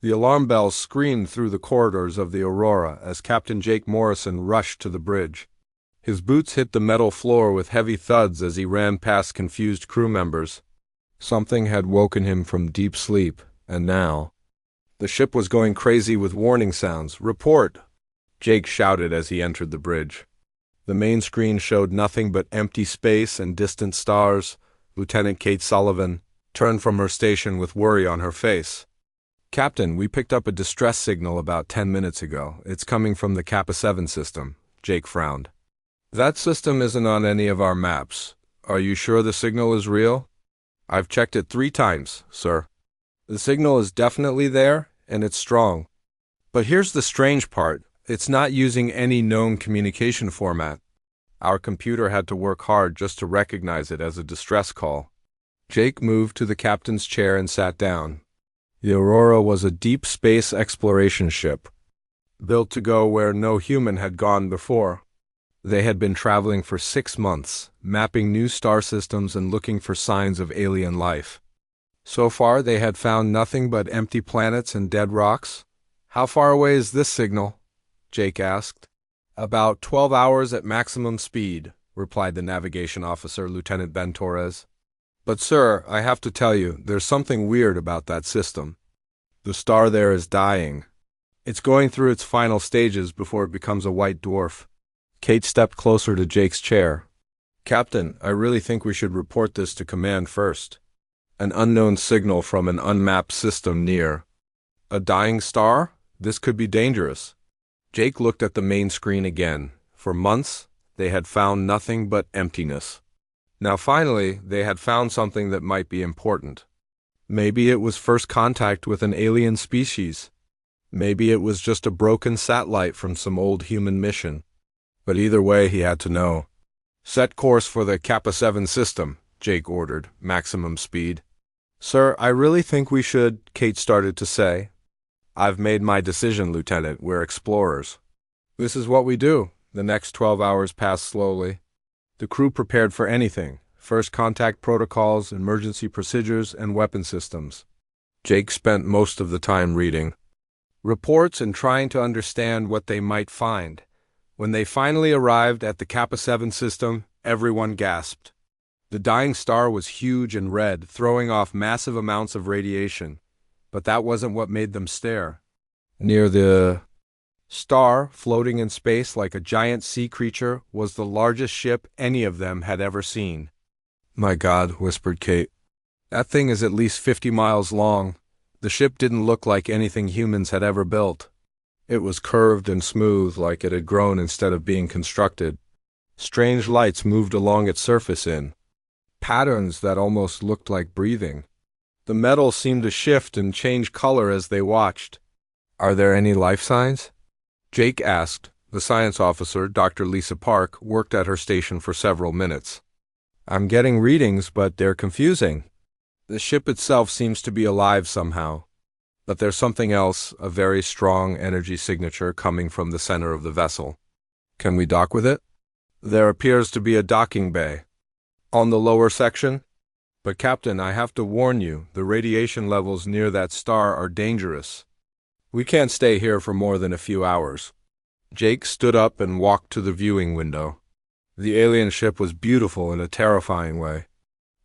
The alarm bells screamed through the corridors of the Aurora as Captain Jake Morrison rushed to the bridge. His boots hit the metal floor with heavy thuds as he ran past confused crew members. Something had woken him from deep sleep, and now the ship was going crazy with warning sounds. "Report!" Jake shouted as he entered the bridge. The main screen showed nothing but empty space and distant stars. Lieutenant Kate Sullivan turned from her station with worry on her face. "Captain, we picked up a distress signal about 10 minutes ago. It's coming from the Kappa 7 system." Jake frowned. "That system isn't on any of our maps. Are you sure the signal is real?" "I've checked it 3 times, sir. The signal is definitely there, and it's strong. But here's the strange part. It's not using any known communication format. Our computer had to work hard just to recognize it as a distress call." Jake moved to the captain's chair and sat down. The Aurora was a deep space exploration ship, built to go where no human had gone before. They had been traveling for 6 months, mapping new star systems and looking for signs of alien life. So far, they had found nothing but empty planets and dead rocks. "How far away is this signal?" Jake asked. "About 12 hours at maximum speed," replied the navigation officer, Lieutenant Ben Torres. "But sir, I have to tell you, there's something weird about that system. The star there is dying. It's going through its final stages before it becomes a white dwarf." Kate stepped closer to Jake's chair. "Captain, I really think we should report this to command first. An unknown signal from an unmapped system near. A dying star? This could be dangerous." Jake looked at the main screen again. For months, they had found nothing but emptiness. Now finally, they had found something that might be important. Maybe it was first contact with an alien species. Maybe it was just a broken satellite from some old human mission. But either way, he had to know. "Set course for the Kappa 7 system," Jake ordered, maximum speed. "Sir, I really think we should," Kate started to say. "I've made my decision, Lieutenant. We're explorers. This is what we do." The next 12 hours passed slowly. The crew prepared for anything: first contact protocols, emergency procedures, and weapon systems. Jake spent most of the time reading reports and trying to understand what they might find. When they finally arrived at the Kappa 7 system, everyone gasped. The dying star was huge and red, throwing off massive amounts of radiation. But that wasn't what made them stare. Near the star, floating in space like a giant sea creature, was the largest ship any of them had ever seen. "My God," whispered Kate. "That thing is at least 50 miles long. The ship didn't look like anything humans had ever built. It was curved and smooth, like it had grown instead of being constructed. Strange lights moved along its surface in patterns that almost looked like breathing. The metal seemed to shift and change color as they watched." "Are there any life signs?" Jake asked. The science officer, Dr. Lisa Park, worked at her station for several minutes. "I'm getting readings, but they're confusing. The ship itself seems to be alive somehow. But there's something else, a very strong energy signature coming from the center of the vessel." "Can we dock with it?" "There appears to be a docking bay on the lower section. But Captain, I have to warn you, the radiation levels near that star are dangerous. We can't stay here for more than a few hours." Jake stood up and walked to the viewing window. The alien ship was beautiful in a terrifying way.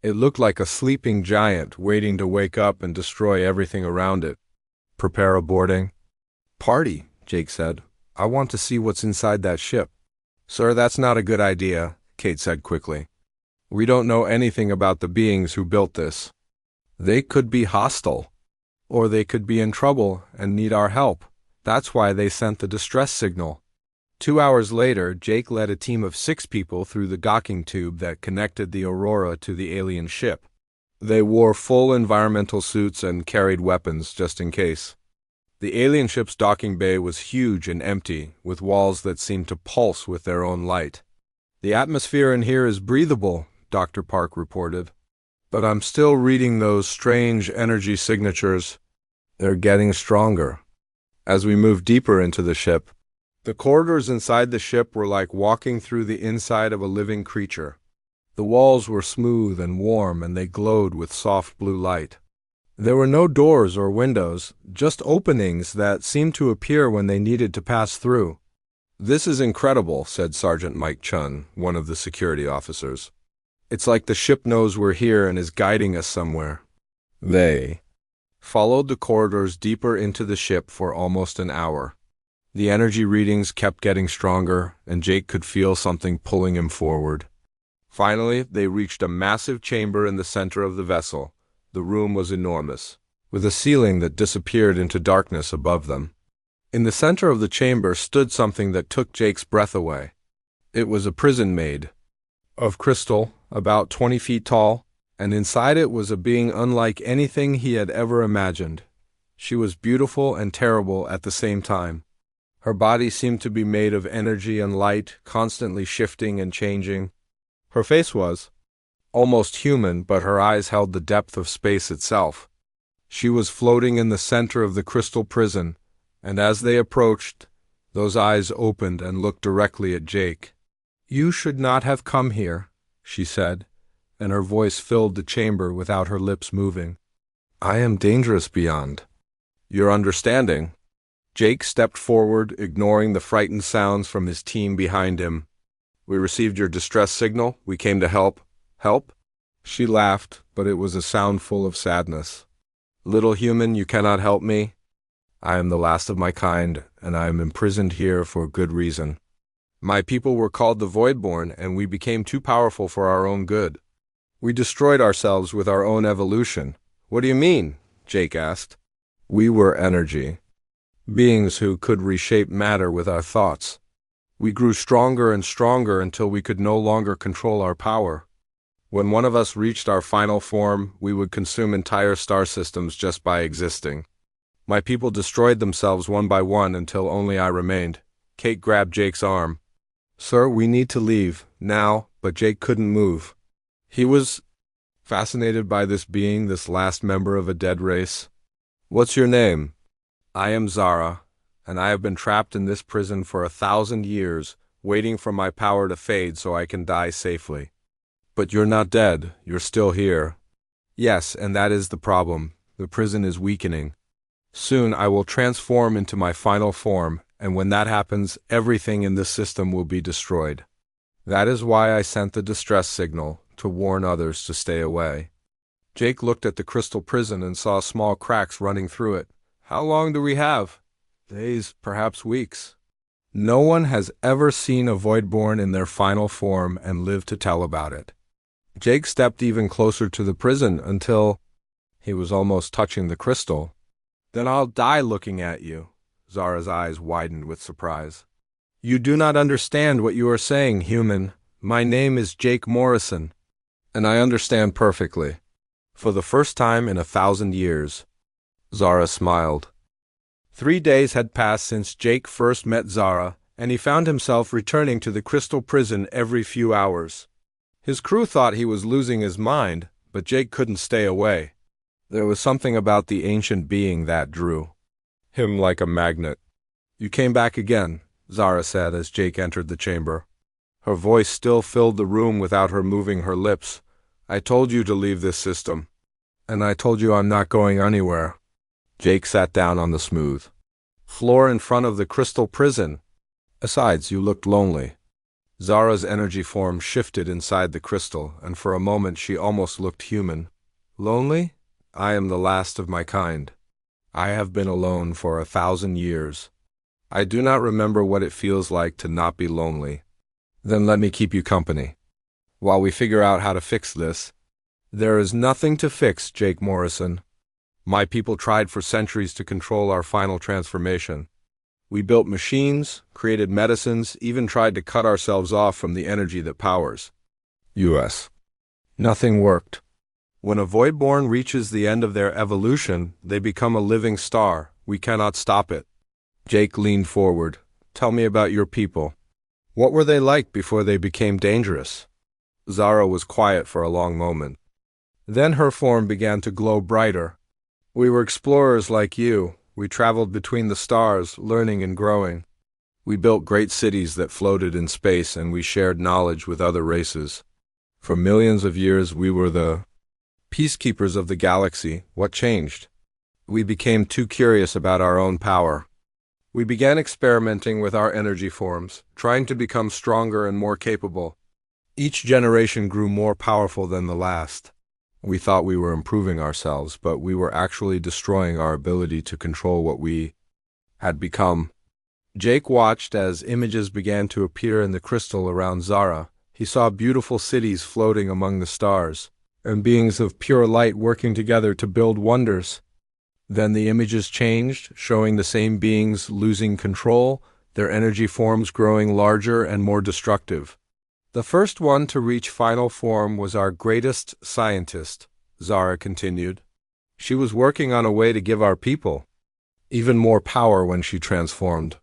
It looked like a sleeping giant waiting to wake up and destroy everything around it. "Prepare a boarding party," Jake said. "I want to see what's inside that ship." "Sir, that's not a good idea," Kate said quickly. "We don't know anything about the beings who built this. They could be hostile, or they could be in trouble and need our help. That's why they sent the distress signal." 2 hours later, Jake led a team of 6 people through the docking tube that connected the Aurora to the alien ship. They wore full environmental suits and carried weapons just in case. The alien ship's docking bay was huge and empty, with walls that seemed to pulse with their own light. "The atmosphere in here is breathable," Dr. Park reported. "But I'm still reading those strange energy signatures. They're getting stronger." As we moved deeper into the ship, the corridors inside the ship were like walking through the inside of a living creature. The walls were smooth and warm, and they glowed with soft blue light. There were no doors or windows, just openings that seemed to appear when they needed to pass through. "This is incredible," said Sergeant Mike Chun, one of the security officers. "It's like the ship knows we're here and is guiding us somewhere." They followed the corridors deeper into the ship for almost an hour. The energy readings kept getting stronger, and Jake could feel something pulling him forward. Finally, they reached a massive chamber in the center of the vessel. The room was enormous, with a ceiling that disappeared into darkness above them. In the center of the chamber stood something that took Jake's breath away. It was a prison made of crystal, about 20 feet tall, and inside it was a being unlike anything he had ever imagined. She was beautiful and terrible at the same time. Her body seemed to be made of energy and light, constantly shifting and changing. Her face was almost human, but her eyes held the depth of space itself. She was floating in the center of the crystal prison, and as they approached, those eyes opened and looked directly at Jake. "You should not have come here," she said, and her voice filled the chamber without her lips moving. "I am dangerous beyond your understanding." Jake stepped forward, ignoring the frightened sounds from his team behind him. "We received your distress signal. We came to help." "Help?" She laughed, but it was a sound full of sadness. "Little human, you cannot help me. I am the last of my kind, and I am imprisoned here for good reason. My people were called the Voidborn, and we became too powerful for our own good. We destroyed ourselves with our own evolution." "What do you mean?" Jake asked. "We were energy, beings who could reshape matter with our thoughts. We grew stronger and stronger until we could no longer control our power. When one of us reached our final form, we would consume entire star systems just by existing. My people destroyed themselves one by one until only I remained." Kate grabbed Jake's arm. "Sir, we need to leave, now," but Jake couldn't move. He was fascinated by this being, this last member of a dead race. "What's your name?" "I am Zara, and I have been trapped in this prison for 1,000 years, waiting for my power to fade so I can die safely." "But you're not dead, you're still here." "Yes, and that is the problem. The prison is weakening. Soon I will transform into my final form, and when that happens, everything in this system will be destroyed. That is why I sent the distress signal, to warn others to stay away." Jake looked at the crystal prison and saw small cracks running through it. "How long do we have?" "Days, perhaps weeks." No one has ever seen a Voidborn in their final form and lived to tell about it. Jake stepped even closer to the prison until he was almost touching the crystal. "Then I'll die looking at you." Zara's eyes widened with surprise. "You do not understand what you are saying, human. My name is Jake Morrison, and I understand perfectly. For the first time in 1,000 years. Zara smiled. 3 days had passed since Jake first met Zara, and he found himself returning to the crystal prison every few hours. His crew thought he was losing his mind, but Jake couldn't stay away. There was something about the ancient being that drew him like a magnet. "You came back again," Zara said as Jake entered the chamber. Her voice still filled the room without her moving her lips. "I told you to leave this system. And I told you I'm not going anywhere." Jake sat down on the smooth floor in front of the crystal prison. "Besides, you looked lonely." Zara's energy form shifted inside the crystal, and for a moment she almost looked human. "Lonely? I am the last of my kind. I have been alone for 1,000 years. I do not remember what it feels like to not be lonely." "Then let me keep you company while we figure out how to fix this." "There is nothing to fix, Jake Morrison. My people tried for centuries to control our final transformation. We built machines, created medicines, even tried to cut ourselves off from the energy that powers us. Nothing worked. When a Voidborn reaches the end of their evolution, they become a living star. We cannot stop it." Jake leaned forward. "Tell me about your people. What were they like before they became dangerous?" Zara was quiet for a long moment. Then her form began to glow brighter. "We were explorers like you. We traveled between the stars, learning and growing. We built great cities that floated in space, and we shared knowledge with other races. For millions of years we were the Peacekeepers of the galaxy, what changed? We became too curious about our own power. We began experimenting with our energy forms, trying to become stronger and more capable. Each generation grew more powerful than the last. We thought we were improving ourselves, but we were actually destroying our ability to control what we had become. Jake watched as images began to appear in the crystal around Zara. He saw beautiful cities floating among the stars, and beings of pure light working together to build wonders. Then the images changed, showing the same beings losing control, their energy forms growing larger and more destructive. The first one to reach final form was our greatest scientist, Zara continued. She was working on a way to give our people even more power when she transformed.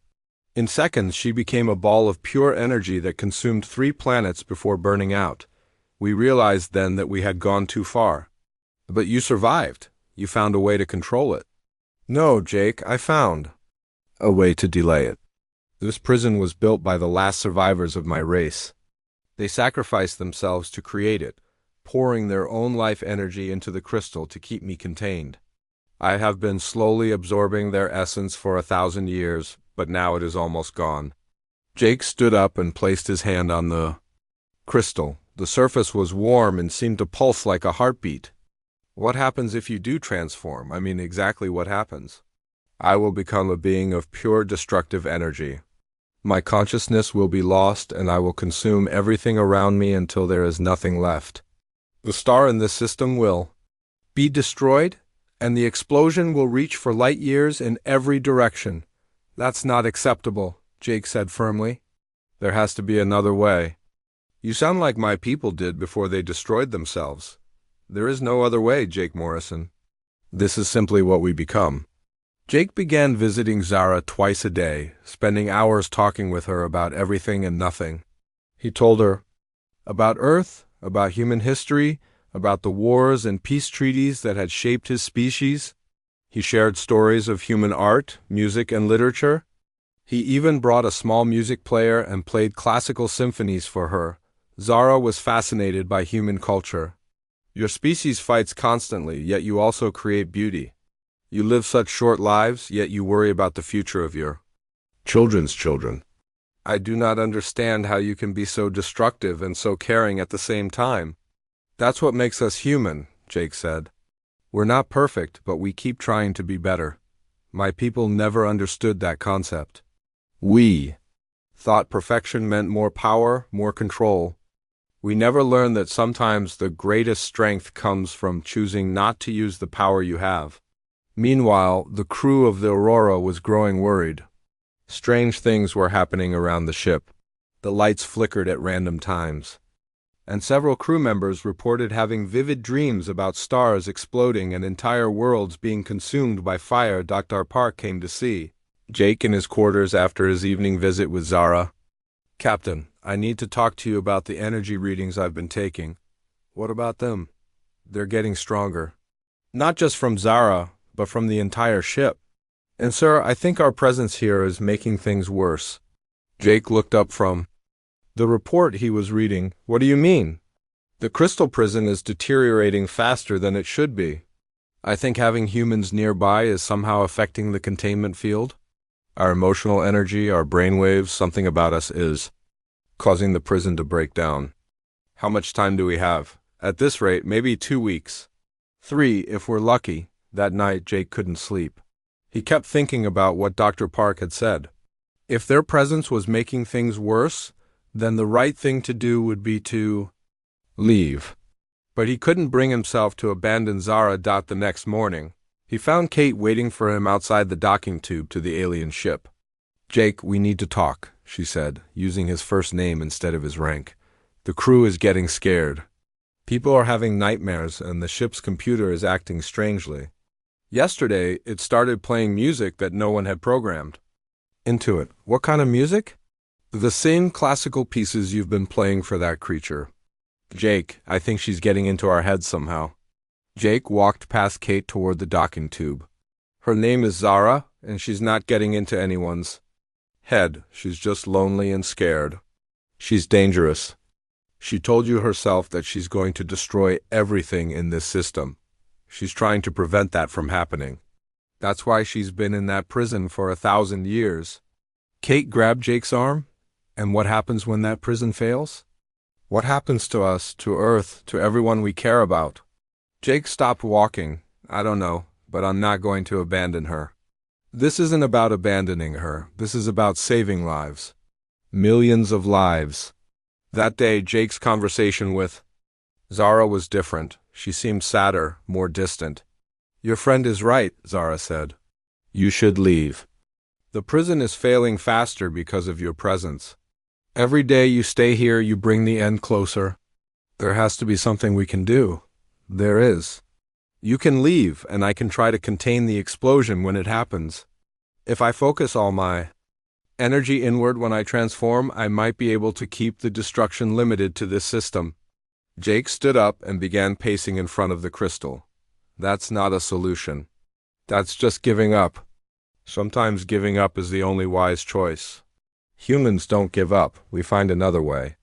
In seconds, she became a ball of pure energy that consumed 3 planets before burning out. We realized then that we had gone too far. But you survived. You found a way to control it. No, Jake, I found a way to delay it. This prison was built by the last survivors of my race. They sacrificed themselves to create it, pouring their own life energy into the crystal to keep me contained. I have been slowly absorbing their essence for 1,000 years, but now it is almost gone. Jake stood up and placed his hand on the crystal. The surface was warm and seemed to pulse like a heartbeat. What happens if you do transform? I mean, exactly what happens? I will become a being of pure destructive energy. My consciousness will be lost, and I will consume everything around me until there is nothing left. The star in this system will be destroyed, and the explosion will reach for light years in every direction. That's not acceptable, Jake said firmly. There has to be another way. You sound like my people did before they destroyed themselves. There is no other way, Jake Morrison. This is simply what we become. Jake began visiting Zara twice a day, spending hours talking with her about everything and nothing. He told her about Earth, about human history, about the wars and peace treaties that had shaped his species. He shared stories of human art, music, and literature. He even brought a small music player and played classical symphonies for her. Zara was fascinated by human culture. Your species fights constantly, yet you also create beauty. You live such short lives, yet you worry about the future of your children's children. I do not understand how you can be so destructive and so caring at the same time. That's what makes us human, Jake said. We're not perfect, but we keep trying to be better. My people never understood that concept. We thought perfection meant more power, more control. We never learned that sometimes the greatest strength comes from choosing not to use the power you have. Meanwhile, the crew of the Aurora was growing worried. Strange things were happening around the ship. The lights flickered at random times, and several crew members reported having vivid dreams about stars exploding and entire worlds being consumed by fire. Dr. Park came to see Jake in his quarters after his evening visit with Zara. Captain, I need to talk to you about the energy readings I've been taking. What about them? They're getting stronger. Not just from Zara, but from the entire ship. And sir, I think our presence here is making things worse. Jake looked up from the report he was reading. What do you mean? The crystal prison is deteriorating faster than it should be. I think having humans nearby is somehow affecting the containment field. Our emotional energy, our brainwaves, something about us is causing the prison to break down. How much time do we have? At this rate, maybe 2 weeks. 3, if we're lucky. That night, Jake couldn't sleep. He kept thinking about what Dr. Park had said. If their presence was making things worse, then the right thing to do would be to leave. But he couldn't bring himself to abandon Zara. The next morning, he found Kate waiting for him outside the docking tube to the alien ship. Jake, we need to talk, she said, using his first name instead of his rank. The crew is getting scared. People are having nightmares, and the ship's computer is acting strangely. Yesterday, it started playing music that no one had programmed into it. What kind of music? The same classical pieces you've been playing for that creature. Jake, I think she's getting into our heads somehow. Jake walked past Kate toward the docking tube. Her name is Zara, and she's not getting into anyone's head. She's just lonely and scared. She's dangerous. She told you herself that she's going to destroy everything in this system. She's trying to prevent that from happening. That's why she's been in that prison for 1,000 years. Kate grabbed Jake's arm. And what happens when that prison fails? What happens to us, to Earth, to everyone we care about? Jake stopped walking. I don't know, but I'm not going to abandon her. This isn't about abandoning her. This is about saving lives. Millions of lives. That day, Jake's conversation with Zara was different. She seemed sadder, more distant. Your friend is right, Zara said. You should leave. The prison is failing faster because of your presence. Every day you stay here, you bring the end closer. There has to be something we can do. There is. You can leave, and I can try to contain the explosion when it happens. If I focus all my energy inward when I transform, I might be able to keep the destruction limited to this system. Jake stood up and began pacing in front of the crystal. That's not a solution. That's just giving up. Sometimes giving up is the only wise choice. Humans don't give up. We find another way.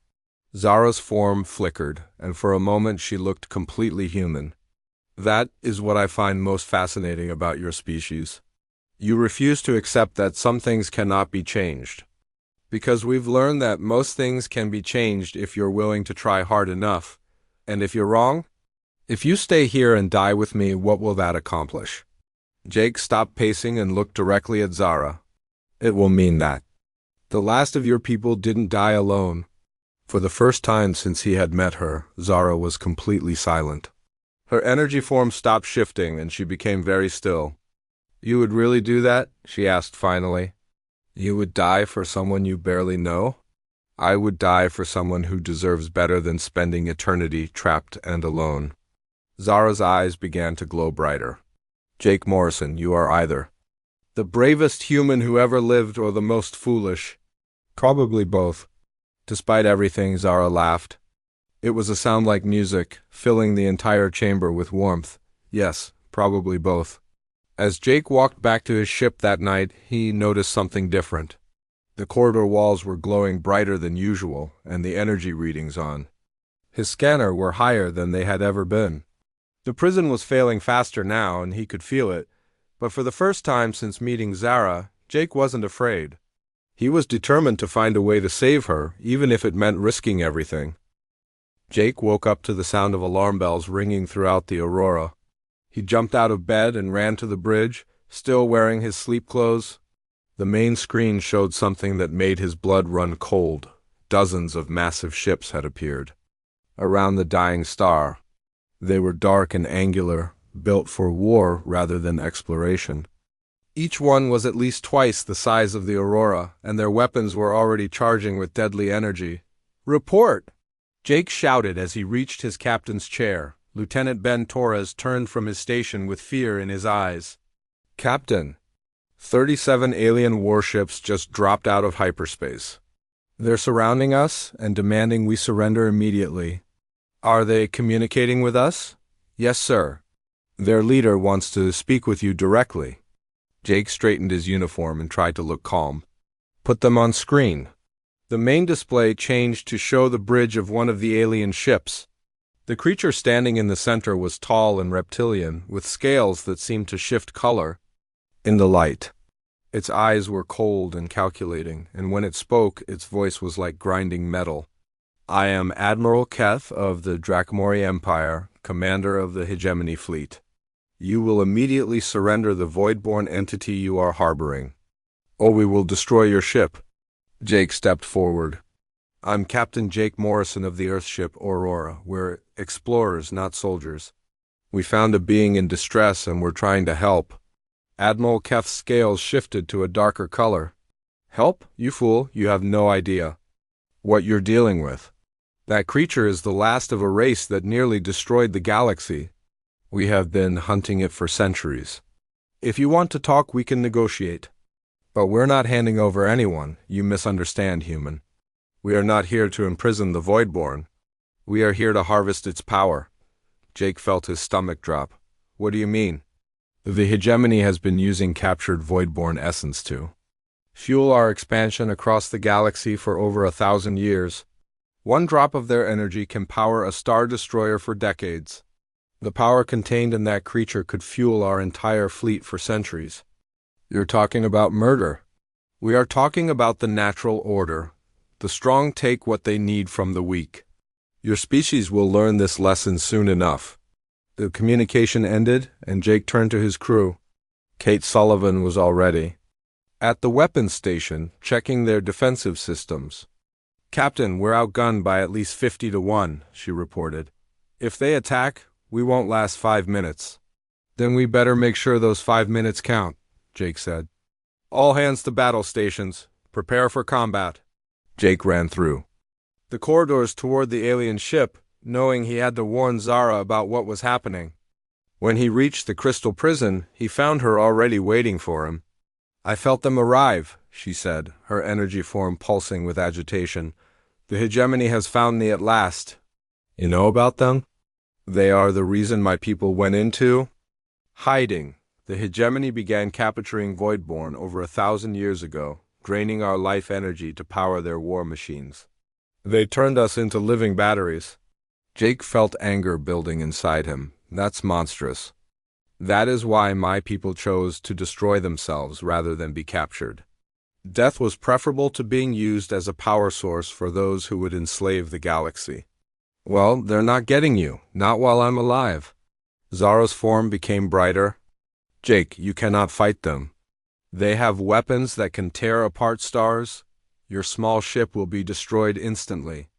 Zara's form flickered, and for a moment she looked completely human. That is what I find most fascinating about your species. You refuse to accept that some things cannot be changed. Because we've learned that most things can be changed if you're willing to try hard enough. And if you're wrong? If you stay here and die with me, what will that accomplish? Jake stopped pacing and looked directly at Zara. It will mean that the last of your people didn't die alone. For the first time since he had met her, Zara was completely silent. Her energy form stopped shifting and she became very still. You would really do that? She asked finally. You would die for someone you barely know? I would die for someone who deserves better than spending eternity trapped and alone. Zara's eyes began to glow brighter. Jake Morrison, you are either the bravest human who ever lived or the most foolish. Probably both. Despite everything, Zara laughed. It was a sound like music, filling the entire chamber with warmth. Yes, probably both. As Jake walked back to his ship that night, he noticed something different. The corridor walls were glowing brighter than usual, and the energy readings on his scanner were higher than they had ever been. The prison was failing faster now, and he could feel it, but for the first time since meeting Zara, Jake wasn't afraid. He was determined to find a way to save her, even if it meant risking everything. Jake woke up to the sound of alarm bells ringing throughout the Aurora. He jumped out of bed and ran to the bridge, still wearing his sleep clothes. The main screen showed something that made his blood run cold. Dozens of massive ships had appeared around the dying star. They were dark and angular, built for war rather than exploration. Each one was at least twice the size of the Aurora, and their weapons were already charging with deadly energy. Report! Jake shouted as he reached his captain's chair. Lieutenant Ben Torres turned from his station with fear in his eyes. Captain, 37 alien warships just dropped out of hyperspace. They're surrounding us and demanding we surrender immediately. Are they communicating with us? Yes, sir. Their leader wants to speak with you directly. Jake straightened his uniform and tried to look calm. Put them on screen. The main display changed to show the bridge of one of the alien ships. The creature standing in the center was tall and reptilian, with scales that seemed to shift color in the light. Its eyes were cold and calculating, and when it spoke, its voice was like grinding metal. I am Admiral Keth of the Drakmori Empire, commander of the Hegemony Fleet. You will immediately surrender the void-born entity you are harboring, or we will destroy your ship. Jake stepped forward. I'm Captain Jake Morrison of the Earthship Aurora. We're explorers, not soldiers. We found a being in distress and we're trying to help. Admiral Keth's scales shifted to a darker color. Help? You fool, you have no idea what you're dealing with. That creature is the last of a race that nearly destroyed the galaxy. We have been hunting it for centuries. If you want to talk, we can negotiate. But we're not handing over anyone. You misunderstand, human. We are not here to imprison the Voidborn. We are here to harvest its power. Jake felt his stomach drop. What do you mean? The Hegemony has been using captured Voidborn essence to fuel our expansion across the galaxy for over 1,000 years. One drop of their energy can power a star destroyer for decades. The power contained in that creature could fuel our entire fleet for centuries. You're talking about murder. We are talking about the natural order. The strong take what they need from the weak. Your species will learn this lesson soon enough. The communication ended, and Jake turned to his crew. Kate Sullivan was already at the weapons station, checking their defensive systems. "Captain, we're outgunned by at least 50 to 1, she reported. "If they attack, we won't last 5 minutes. "Then we better make sure those 5 minutes count," Jake said. "All hands to battle stations. Prepare for combat." Jake ran through the corridors toward the alien ship, knowing he had to warn Zara about what was happening. When he reached the crystal prison, he found her already waiting for him. "I felt them arrive," she said, her energy form pulsing with agitation. "The hegemony has found me at last." "You know about them?" "They are the reason my people went into hiding. The hegemony began capturing Voidborn over 1,000 years ago, draining our life energy to power their war machines. They turned us into living batteries." Jake felt anger building inside him. "That's monstrous. That is why my people chose to destroy themselves rather than be captured. Death was preferable to being used as a power source for those who would enslave the galaxy." "Well, they're not getting you, not while I'm alive." Zara's form became brighter. "Jake, you cannot fight them. They have weapons that can tear apart stars. Your small ship will be destroyed instantly."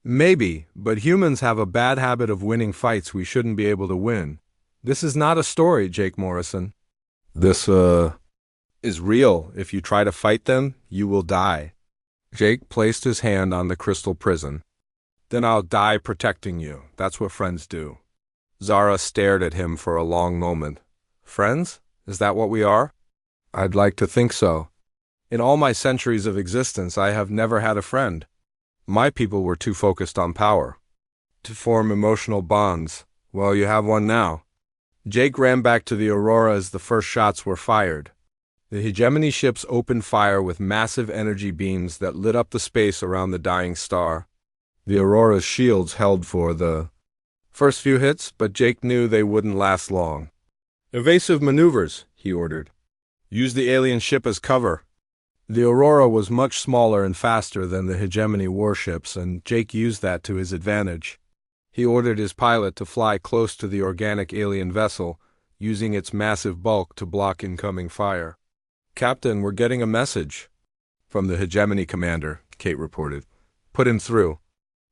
"Maybe, but humans have a bad habit of winning fights we shouldn't be able to win. This is not a story, Jake Morrison. This, is real. If you try to fight them, you will die." Jake placed his hand on the crystal prison. "Then I'll die protecting you. That's what friends do." Zara stared at him for a long moment. "Friends? Is that what we are?" "I'd like to think so. In all my centuries of existence, I have never had a friend. My people were too focused on power to form emotional bonds. Well, you have one now." Jake ran back to the Aurora as the first shots were fired. The hegemony ships opened fire with massive energy beams that lit up the space around the dying star. The Aurora's shields held for the first few hits, but Jake knew they wouldn't last long. "Evasive maneuvers," he ordered. "Use the alien ship as cover." The Aurora was much smaller and faster than the hegemony warships, and Jake used that to his advantage. He ordered his pilot to fly close to the organic alien vessel, using its massive bulk to block incoming fire. "Captain, we're getting a message." "From the hegemony commander," Kate reported. "Put him through."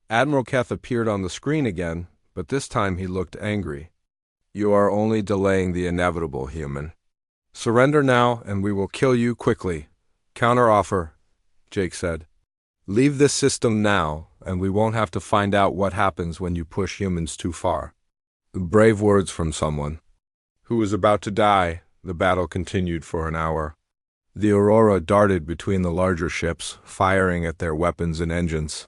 Admiral Keth appeared on the screen again, but this time he looked angry. "You are only delaying the inevitable, human. Surrender now, and we will kill you quickly." "Counteroffer," Jake said. "Leave this system now, and we won't have to find out what happens when you push humans too far." Brave words from someone who was about to die. The battle continued for an hour. The Aurora darted between the larger ships, firing at their weapons and engines.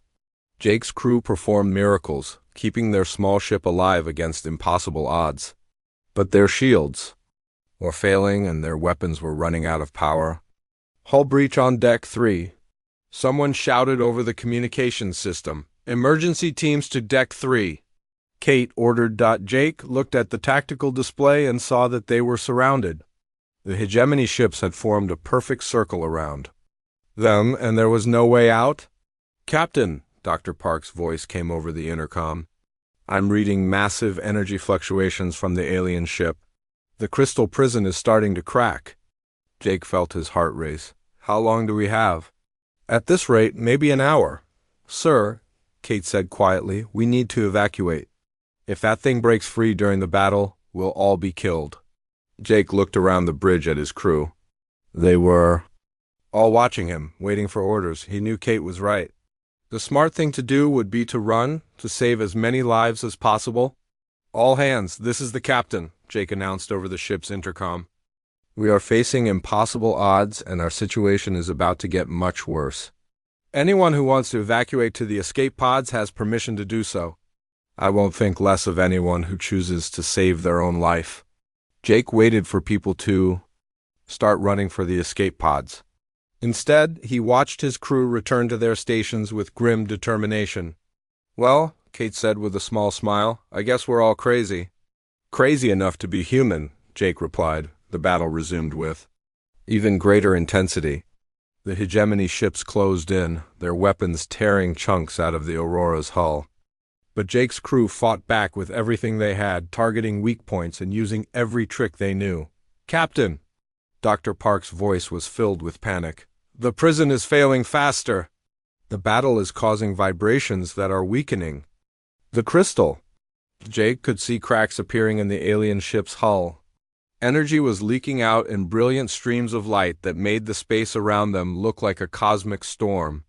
Jake's crew performed miracles, keeping their small ship alive against impossible odds. But their shields were failing and their weapons were running out of power. "Hull breach on deck 3. Someone shouted over the communications system. "Emergency teams to deck 3. Kate ordered. Jake looked at the tactical display and saw that they were surrounded. The hegemony ships had formed a perfect circle around them, and there was no way out. "Captain," Dr. Park's voice came over the intercom. "I'm reading massive energy fluctuations from the alien ship. The crystal prison is starting to crack." Jake felt his heart race. "How long do we have?" "At this rate, maybe an hour." "Sir," Kate said quietly, "we need to evacuate. If that thing breaks free during the battle, we'll all be killed." Jake looked around the bridge at his crew. They were all watching him, waiting for orders. He knew Kate was right. The smart thing to do would be to run, to save as many lives as possible. "All hands, this is the captain," Jake announced over the ship's intercom. "We are facing impossible odds, and our situation is about to get much worse. Anyone who wants to evacuate to the escape pods has permission to do so. I won't think less of anyone who chooses to save their own life." Jake waited for people to start running for the escape pods. Instead, he watched his crew return to their stations with grim determination. Well, Kate said with a small smile, I guess we're all crazy. Crazy enough to be human, Jake replied. The battle resumed with even greater intensity. The hegemony ships closed in, their weapons tearing chunks out of the Aurora's hull. But Jake's crew fought back with everything they had, targeting weak points and using every trick they knew. Captain! Dr. Park's voice was filled with panic. The prison is failing faster. The battle is causing vibrations that are weakening. The crystal! Jake could see cracks appearing in the alien ship's hull. Energy was leaking out in brilliant streams of light that made the space around them look like a cosmic storm.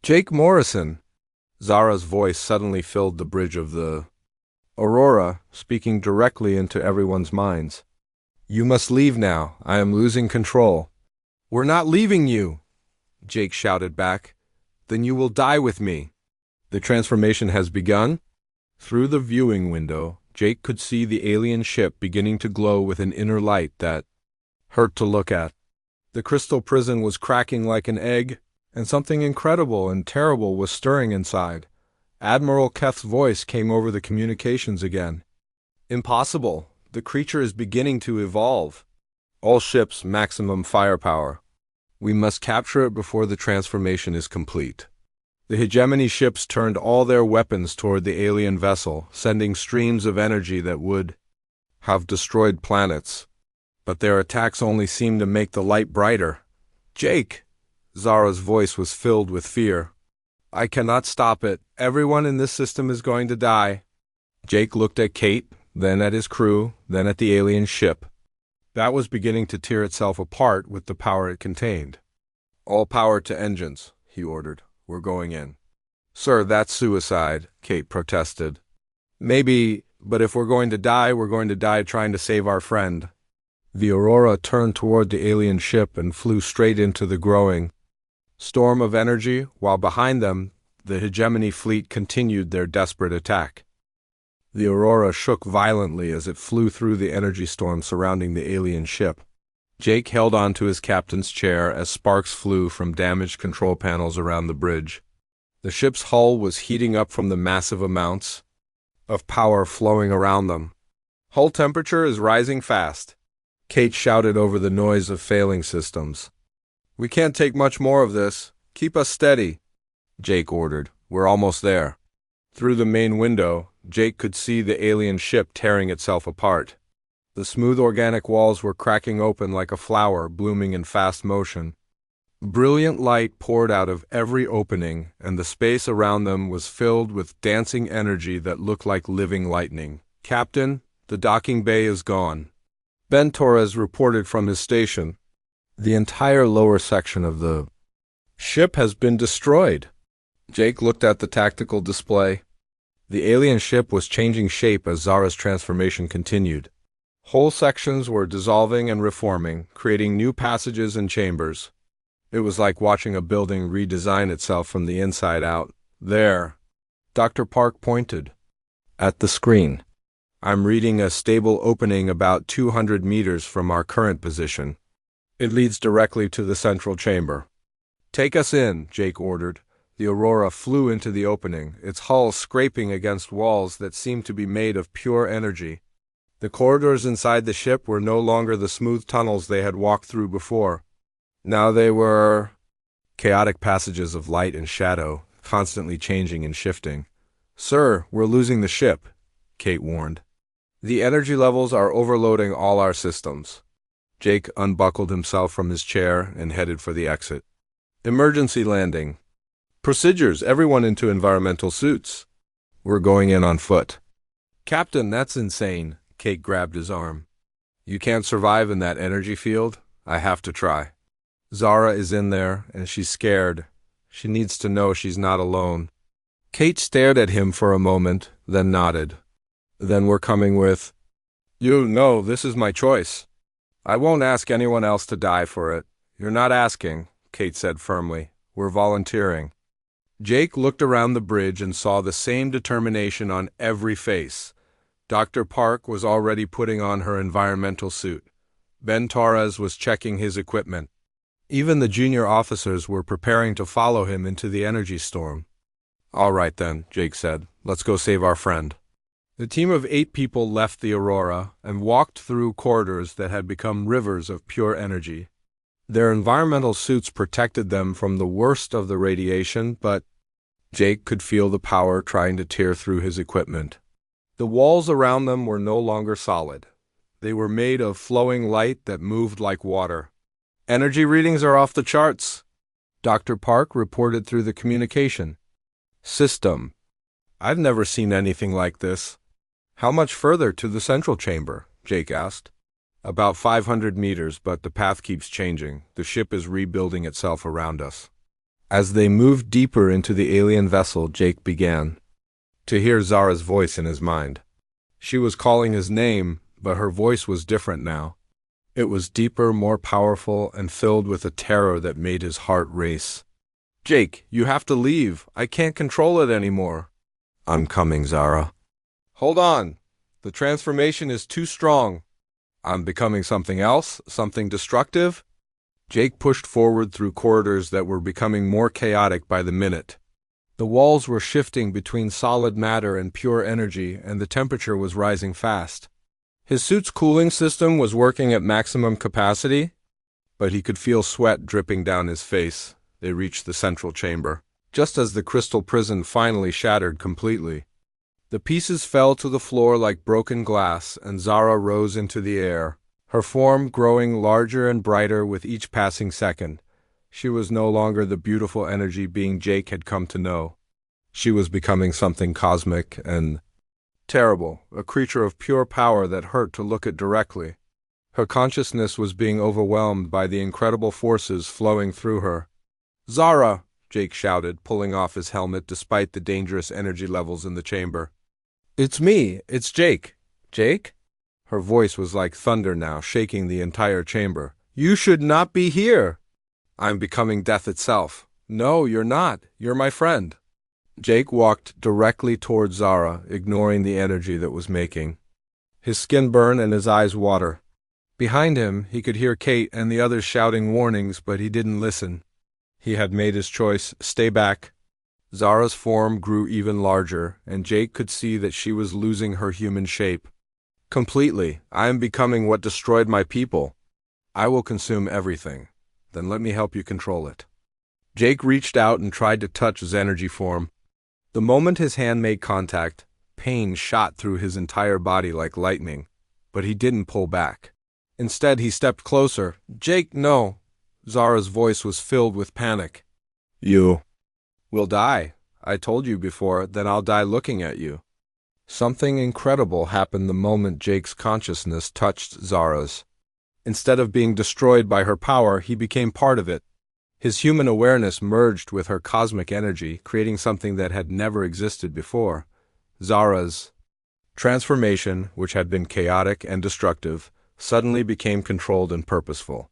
Jake Morrison! Zara's voice suddenly filled the bridge of the Aurora, speaking directly into everyone's minds. You must leave now. I am losing control. We're not leaving you, Jake shouted back. Then you will die with me. The transformation has begun? Through the viewing window, Jake could see the alien ship beginning to glow with an inner light that hurt to look at. The crystal prison was cracking like an egg, and something incredible and terrible was stirring inside. Admiral Keth's voice came over the communications again. Impossible. The creature is beginning to evolve. All ships maximum firepower. We must capture it before the transformation is complete. The hegemony ships turned all their weapons toward the alien vessel, sending streams of energy that would have destroyed planets. But their attacks only seemed to make the light brighter. Jake! Zara's voice was filled with fear. I cannot stop it. Everyone in this system is going to die. Jake looked at Kate, then at his crew, then at the alien ship. That was beginning to tear itself apart with the power it contained. All power to engines, he ordered. We're going in. Sir, that's suicide, Kate protested. Maybe, but if we're going to die trying to save our friend. The Aurora turned toward the alien ship and flew straight into the growing storm of energy, while behind them, the hegemony fleet continued their desperate attack. The Aurora shook violently as it flew through the energy storm surrounding the alien ship. Jake held on to his captain's chair as sparks flew from damaged control panels around the bridge. The ship's hull was heating up from the massive amounts of power flowing around them. Hull temperature is rising fast, Kate shouted over the noise of failing systems. We can't take much more of this. Keep us steady, Jake ordered. We're almost there. Through the main window, Jake could see the alien ship tearing itself apart. The smooth organic walls were cracking open like a flower blooming in fast motion. Brilliant light poured out of every opening, and the space around them was filled with dancing energy that looked like living lightning. Captain, the docking bay is gone. Ben Torres reported from his station. The entire lower section of the ship has been destroyed. Jake looked at the tactical display. The alien ship was changing shape as Zara's transformation continued. Whole sections were dissolving and reforming, creating new passages and chambers. It was like watching a building redesign itself from the inside out. There, Dr. Park pointed at the screen. I'm reading a stable opening about 200 meters from our current position. It leads directly to the central chamber. Take us in, Jake ordered. The Aurora flew into the opening, its hull scraping against walls that seemed to be made of pure energy. The corridors inside the ship were no longer the smooth tunnels they had walked through before. Now they were chaotic passages of light and shadow, constantly changing and shifting. Sir, we're losing the ship, Kate warned. The energy levels are overloading all our systems. Jake unbuckled himself from his chair and headed for the exit. Emergency landing. Procedures, everyone into environmental suits. We're going in on foot. Captain, that's insane. Kate grabbed his arm. You can't survive in that energy field. I have to try. Zara is in there, and she's scared. She needs to know she's not alone. Kate stared at him for a moment, then nodded. Then we're coming with, You know, this is my choice. I won't ask anyone else to die for it. You're not asking, Kate said firmly. We're volunteering. Jake looked around the bridge and saw the same determination on every face. Dr. Park was already putting on her environmental suit. Ben Torres was checking his equipment. Even the junior officers were preparing to follow him into the energy storm. All right then, Jake said. Let's go save our friend. The team of 8 people left the Aurora and walked through corridors that had become rivers of pure energy. Their environmental suits protected them from the worst of the radiation, but Jake could feel the power trying to tear through his equipment. The walls around them were no longer solid. They were made of flowing light that moved like water. Energy readings are off the charts, Dr. Park reported through the communication system. I've never seen anything like this. How much further to the central chamber? Jake asked. About 500 meters, but the path keeps changing. The ship is rebuilding itself around us. As they moved deeper into the alien vessel, Jake began to hear Zara's voice in his mind. She was calling his name, but her voice was different now. It was deeper, more powerful, and filled with a terror that made his heart race. Jake, you have to leave. I can't control it anymore. I'm coming, Zara. Hold on. The transformation is too strong. I'm becoming something else, something destructive. Jake pushed forward through corridors that were becoming more chaotic by the minute. The walls were shifting between solid matter and pure energy, and the temperature was rising fast. His suit's cooling system was working at maximum capacity, but he could feel sweat dripping down his face. They reached the central chamber, just as the crystal prison finally shattered completely. The pieces fell to the floor like broken glass, and Zara rose into the air, her form growing larger and brighter with each passing second. She was no longer the beautiful energy being Jake had come to know. She was becoming something cosmic and terrible, a creature of pure power that hurt to look at directly. Her consciousness was being overwhelmed by the incredible forces flowing through her. Zara! Jake shouted, pulling off his helmet despite the dangerous energy levels in the chamber. It's me, it's Jake. Jake? Her voice was like thunder now, shaking the entire chamber. You should not be here! I'm becoming death itself. No, you're not. You're my friend. Jake walked directly towards Zara, ignoring the energy that was making. His skin burned and his eyes water. Behind him, he could hear Kate and the others shouting warnings, but he didn't listen. He had made his choice. Stay back. Zara's form grew even larger, and Jake could see that she was losing her human shape. Completely. I am becoming what destroyed my people. I will consume everything. Then let me help you control it. Jake reached out and tried to touch his energy form. The moment his hand made contact, pain shot through his entire body like lightning, but he didn't pull back. Instead, he stepped closer. Jake, no. Zara's voice was filled with panic. You will die. I told you before, then I'll die looking at you. Something incredible happened the moment Jake's consciousness touched Zara's. Instead of being destroyed by her power, he became part of it. His human awareness merged with her cosmic energy, creating something that had never existed before. Zara's transformation, which had been chaotic and destructive, suddenly became controlled and purposeful.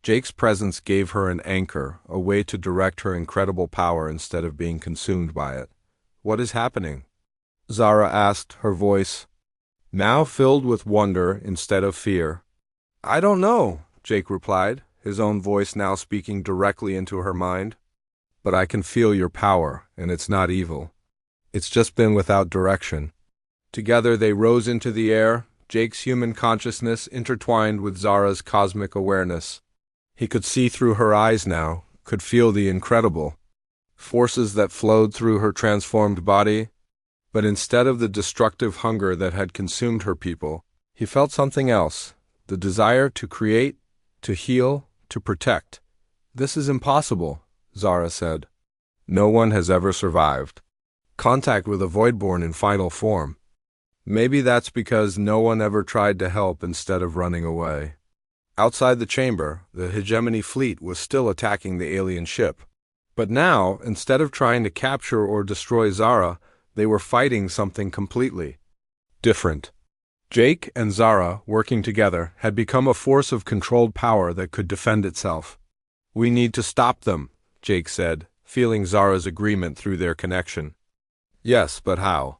Jake's presence gave her an anchor, a way to direct her incredible power instead of being consumed by it. What is happening? Zara asked, her voice now filled with wonder instead of fear. I don't know, Jake replied, his own voice now speaking directly into her mind. But I can feel your power, and it's not evil. It's just been without direction. Together they rose into the air, Jake's human consciousness intertwined with Zara's cosmic awareness. He could see through her eyes now, could feel the incredible forces that flowed through her transformed body. But instead of the destructive hunger that had consumed her people, he felt something else, the desire to create, to heal, to protect. This is impossible, Zara said. No one has ever survived contact with a Voidborn in final form. Maybe that's because no one ever tried to help instead of running away. Outside the chamber, the Hegemony fleet was still attacking the alien ship. But now, instead of trying to capture or destroy Zara, they were fighting something completely different. Jake and Zara, working together, had become a force of controlled power that could defend itself. We need to stop them, Jake said, feeling Zara's agreement through their connection. Yes, but how?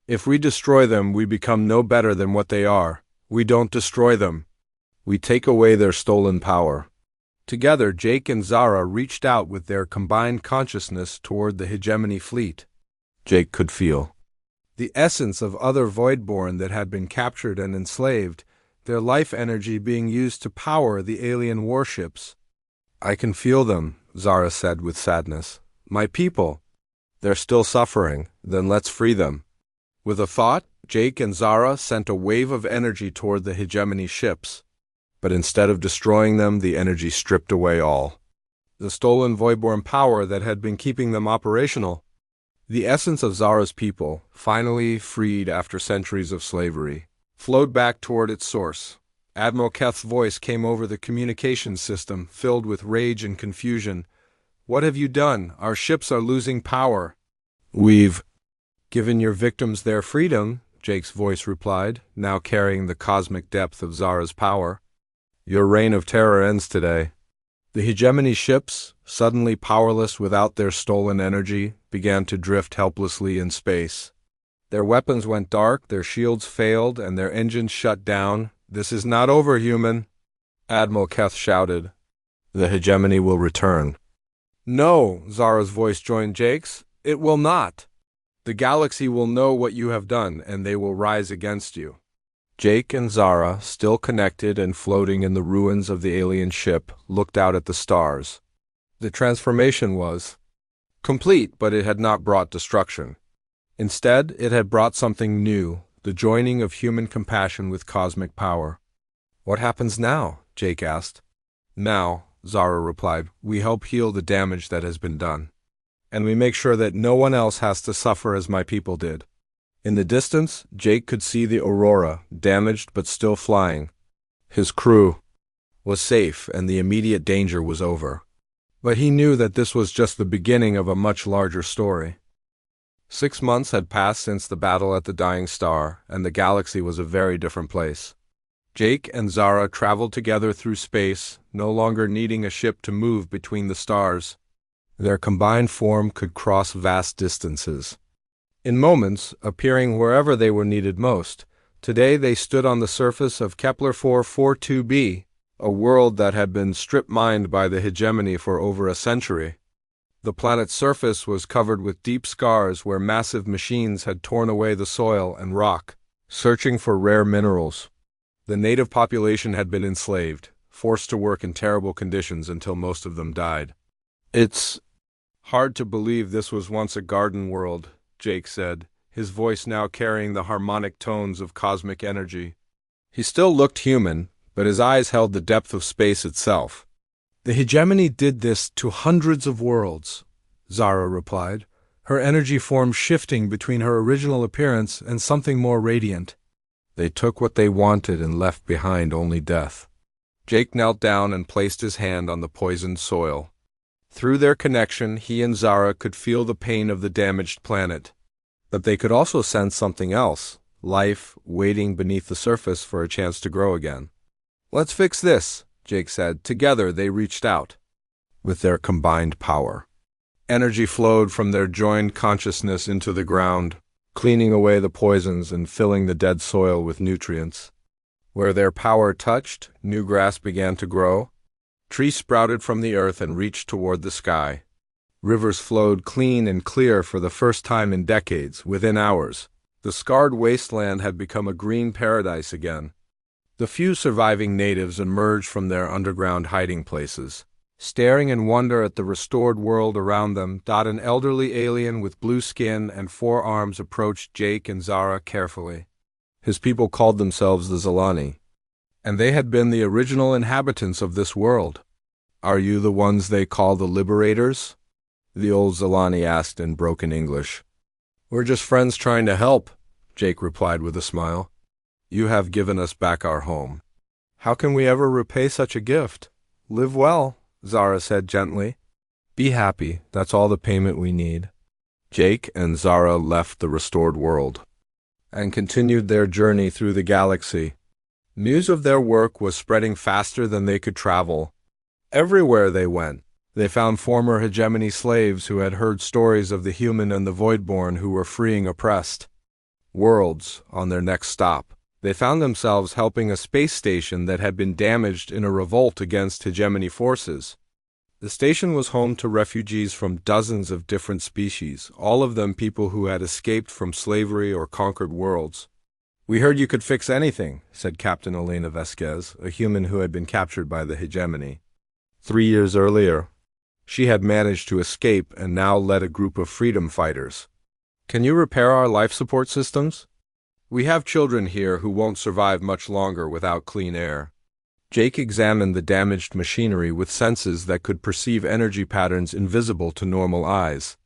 If we destroy them, we become no better than what they are. We don't destroy them. We take away their stolen power. Together, Jake and Zara reached out with their combined consciousness toward the Hegemony fleet. Jake could feel the essence of other Voidborn that had been captured and enslaved, their life energy being used to power the alien warships. I can feel them, Zara said with sadness. My people. They're still suffering, then let's free them. With a thought, Jake and Zara sent a wave of energy toward the hegemony ships. But instead of destroying them, the energy stripped away all the stolen Voidborn power that had been keeping them operational. The essence of Zara's people, finally freed after centuries of slavery, flowed back toward its source. Admiral Keth's voice came over the communications system, filled with rage and confusion. What have you done? Our ships are losing power. We've given your victims their freedom, Jake's voice replied, now carrying the cosmic depth of Zara's power. Your reign of terror ends today. The hegemony ships, suddenly powerless without their stolen energy, began to drift helplessly in space. Their weapons went dark, their shields failed, and their engines shut down. This is not over, human, Admiral Keth shouted. The hegemony will return. No, Zara's voice joined Jake's. It will not. The galaxy will know what you have done, and they will rise against you. Jake and Zara, still connected and floating in the ruins of the alien ship, looked out at the stars. The transformation was complete, but it had not brought destruction. Instead, it had brought something new, the joining of human compassion with cosmic power. What happens now? Jake asked. Now, Zara replied, we help heal the damage that has been done. And we make sure that no one else has to suffer as my people did. In the distance, Jake could see the Aurora, damaged but still flying. His crew was safe and the immediate danger was over. But he knew that this was just the beginning of a much larger story. 6 months had passed since the battle at the Dying Star, and the galaxy was a very different place. Jake and Zara traveled together through space, no longer needing a ship to move between the stars. Their combined form could cross vast distances, in moments appearing wherever they were needed most. Today they stood on the surface of Kepler 442b, a world that had been strip-mined by the hegemony for over a century. The planet's surface was covered with deep scars where massive machines had torn away the soil and rock, searching for rare minerals. The native population had been enslaved, forced to work in terrible conditions until most of them died. It's hard to believe this was once a garden world, Jake said, his voice now carrying the harmonic tones of cosmic energy. He still looked human, but his eyes held the depth of space itself. The hegemony did this to hundreds of worlds, Zara replied, her energy form shifting between her original appearance and something more radiant. They took what they wanted and left behind only death. Jake knelt down and placed his hand on the poisoned soil. Through their connection, he and Zara could feel the pain of the damaged planet. But they could also sense something else, life waiting beneath the surface for a chance to grow again. Let's fix this, Jake said. Together they reached out. With their combined power, energy flowed from their joined consciousness into the ground, cleaning away the poisons and filling the dead soil with nutrients. Where their power touched, new grass began to grow. Trees sprouted from the earth and reached toward the sky. Rivers flowed clean and clear for the first time in decades. Within hours, the scarred wasteland had become a green paradise again. The few surviving natives emerged from their underground hiding places. Staring in wonder at the restored world around them, an elderly alien with blue skin and 4 arms approached Jake and Zara carefully. His people called themselves the Zalani, and they had been the original inhabitants of this world. Are you the ones they call the Liberators? The old Zalani asked in broken English. We're just friends trying to help, Jake replied with a smile. You have given us back our home. How can we ever repay such a gift? Live well, Zara said gently. Be happy, that's all the payment we need. Jake and Zara left the restored world and continued their journey through the galaxy. News of their work was spreading faster than they could travel. Everywhere they went, they found former hegemony slaves who had heard stories of the human and the Voidborn who were freeing oppressed worlds. On their next stop, they found themselves helping a space station that had been damaged in a revolt against hegemony forces. The station was home to refugees from dozens of different species, all of them people who had escaped from slavery or conquered worlds. "We heard you could fix anything," said Captain Elena Vasquez, a human who had been captured by the hegemony. 3 years earlier, she had managed to escape and now led a group of freedom fighters. "Can you repair our life support systems? We have children here who won't survive much longer without clean air." Jake examined the damaged machinery with senses that could perceive energy patterns invisible to normal eyes.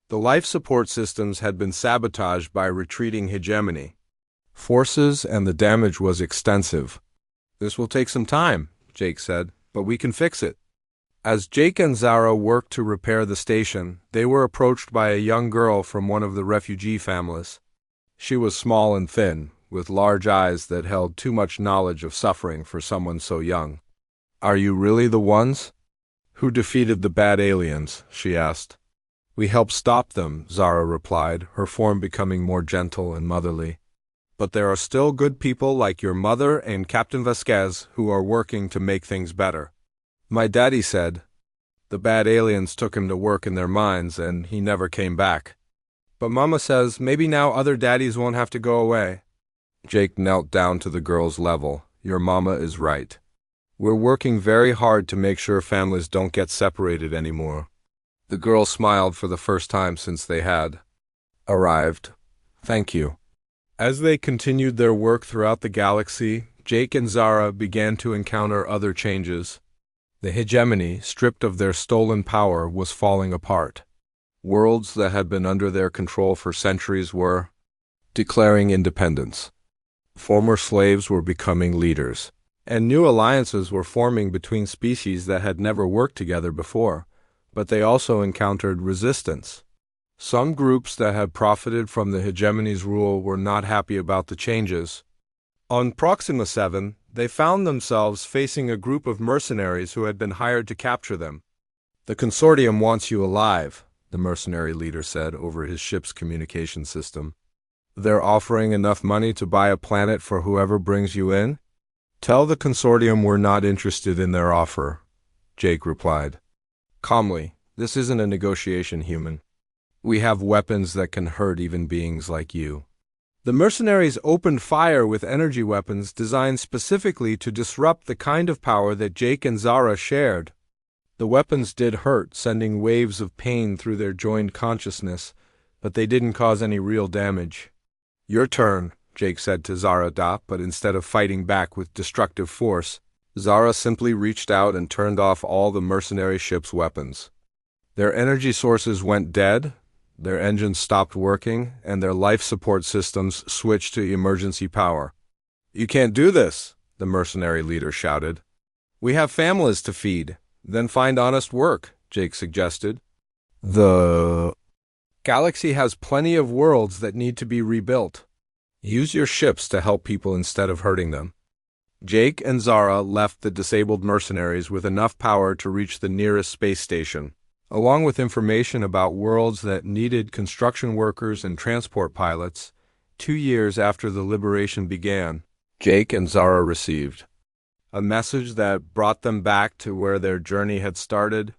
The life support systems had been sabotaged by retreating hegemony forces, and the damage was extensive. "This will take some time," Jake said, "but we can fix it." As Jake and Zara worked to repair the station, they were approached by a young girl from one of the refugee families. She was small and thin, with large eyes that held too much knowledge of suffering for someone so young. "Are you really the ones who defeated the bad aliens?" she asked. "We helped stop them," Zara replied, her form becoming more gentle and motherly. "But there are still good people like your mother and Captain Vasquez who are working to make things better. My daddy said the bad aliens took him to work in their mines and he never came back. But Mama says maybe now other daddies won't have to go away." Jake knelt down to the girl's level. "Your mama is right. We're working very hard to make sure families don't get separated anymore." The girl smiled for the first time since they had arrived. "Thank you." As they continued their work throughout the galaxy, Jake and Zara began to encounter other changes. The hegemony, stripped of their stolen power, was falling apart. Worlds that had been under their control for centuries were declaring independence. Former slaves were becoming leaders, and new alliances were forming between species that had never worked together before, but they also encountered resistance. Some groups that had profited from the hegemony's rule were not happy about the changes. On Proxima 7, they found themselves facing a group of mercenaries who had been hired to capture them. "The consortium wants you alive," the mercenary leader said over his ship's communication system. "They're offering enough money to buy a planet for whoever brings you in?" "Tell the consortium we're not interested in their offer," Jake replied calmly. "This isn't a negotiation, human. We have weapons that can hurt even beings like you." The mercenaries opened fire with energy weapons designed specifically to disrupt the kind of power that Jake and Zara shared. The weapons did hurt, sending waves of pain through their joined consciousness, but they didn't cause any real damage. "Your turn," Jake said to Zara, but instead of fighting back with destructive force, Zara simply reached out and turned off all the mercenary ship's weapons. Their energy sources went dead, their engines stopped working, and their life support systems switched to emergency power. "You can't do this," the mercenary leader shouted. "We have families to feed." "Then find honest work," Jake suggested. "The galaxy has plenty of worlds that need to be rebuilt. Use your ships to help people instead of hurting them." Jake and Zara left the disabled mercenaries with enough power to reach the nearest space station. Along with information about worlds that needed construction workers and transport pilots, 2 years after the liberation began, Jake and Zara received a message that brought them back to where their journey had started.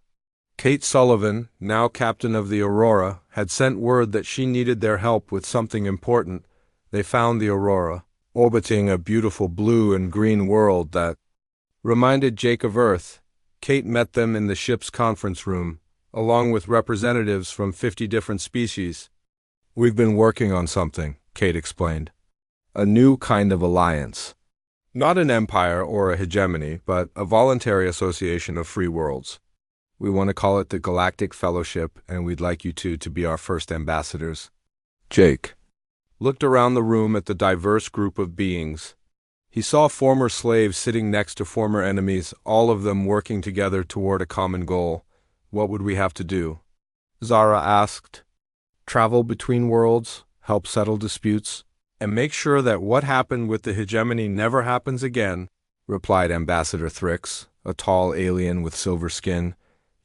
Kate Sullivan, now captain of the Aurora, had sent word that she needed their help with something important. They found the Aurora, orbiting a beautiful blue and green world that reminded Jake of Earth. Kate met them in the ship's conference room, along with representatives from 50 different species. "We've been working on something," Kate explained. "A new kind of alliance. Not an empire or a hegemony, but a voluntary association of free worlds. We want to call it the Galactic Fellowship, and we'd like you two to be our first ambassadors." Jake looked around the room at the diverse group of beings. He saw former slaves sitting next to former enemies, all of them working together toward a common goal. "What would we have to do?" Zara asked. "Travel between worlds, help settle disputes, and make sure that what happened with the hegemony never happens again," replied Ambassador Thrix, a tall alien with silver skin.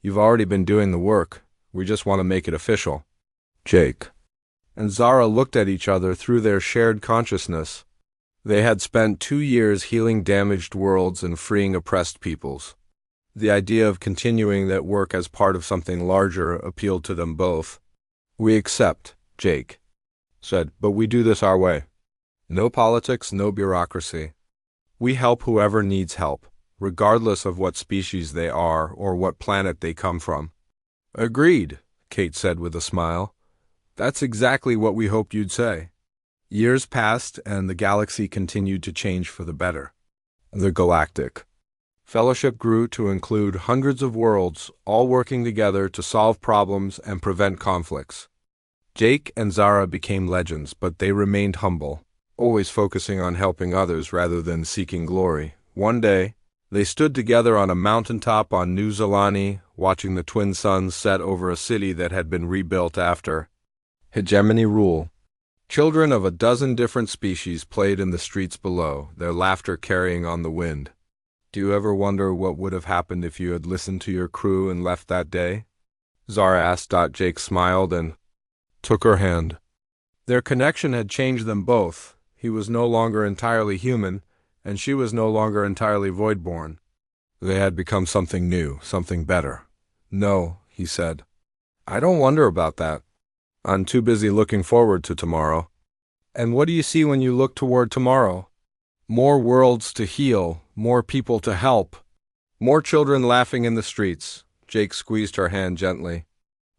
"You've already been doing the work. We just want to make it official." Jake and Zara looked at each other through their shared consciousness. They had spent 2 years healing damaged worlds and freeing oppressed peoples. The idea of continuing that work as part of something larger appealed to them both. "We accept," Jake said, "but we do this our way. No politics, no bureaucracy. We help whoever needs help, regardless of what species they are or what planet they come from." "Agreed," Kate said with a smile. "That's exactly what we hoped you'd say." Years passed, and the galaxy continued to change for the better. The Galactic Fellowship grew to include hundreds of worlds, all working together to solve problems and prevent conflicts. Jake and Zara became legends, but they remained humble, always focusing on helping others rather than seeking glory. One day, they stood together on a mountaintop on New Zelani, watching the twin suns set over a city that had been rebuilt after hegemony rule. Children of a dozen different species played in the streets below, their laughter carrying on the wind. "Do you ever wonder what would have happened if you had listened to your crew and left that day?" Zara asked. Jake smiled and took her hand. Their connection had changed them both. He was no longer entirely human, and she was no longer entirely void-born. They had become something new, something better. "No," he said. "I don't wonder about that. I'm too busy looking forward to tomorrow." "And what do you see when you look toward tomorrow?" "More worlds to heal, more people to help, more children laughing in the streets." Jake squeezed her hand gently.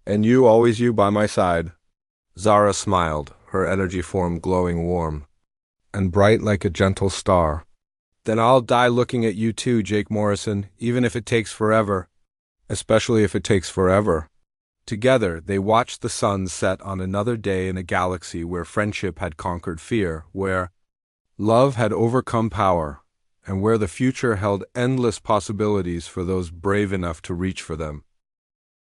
"And you, always you, by my side." Zara smiled, her energy form glowing warm and bright like a gentle star. "Then I'll die looking at you too, Jake Morrison, even if it takes forever." "Especially if it takes forever." Together, they watched the sun set on another day in a galaxy where friendship had conquered fear, where love had overcome power, and where the future held endless possibilities for those brave enough to reach for them.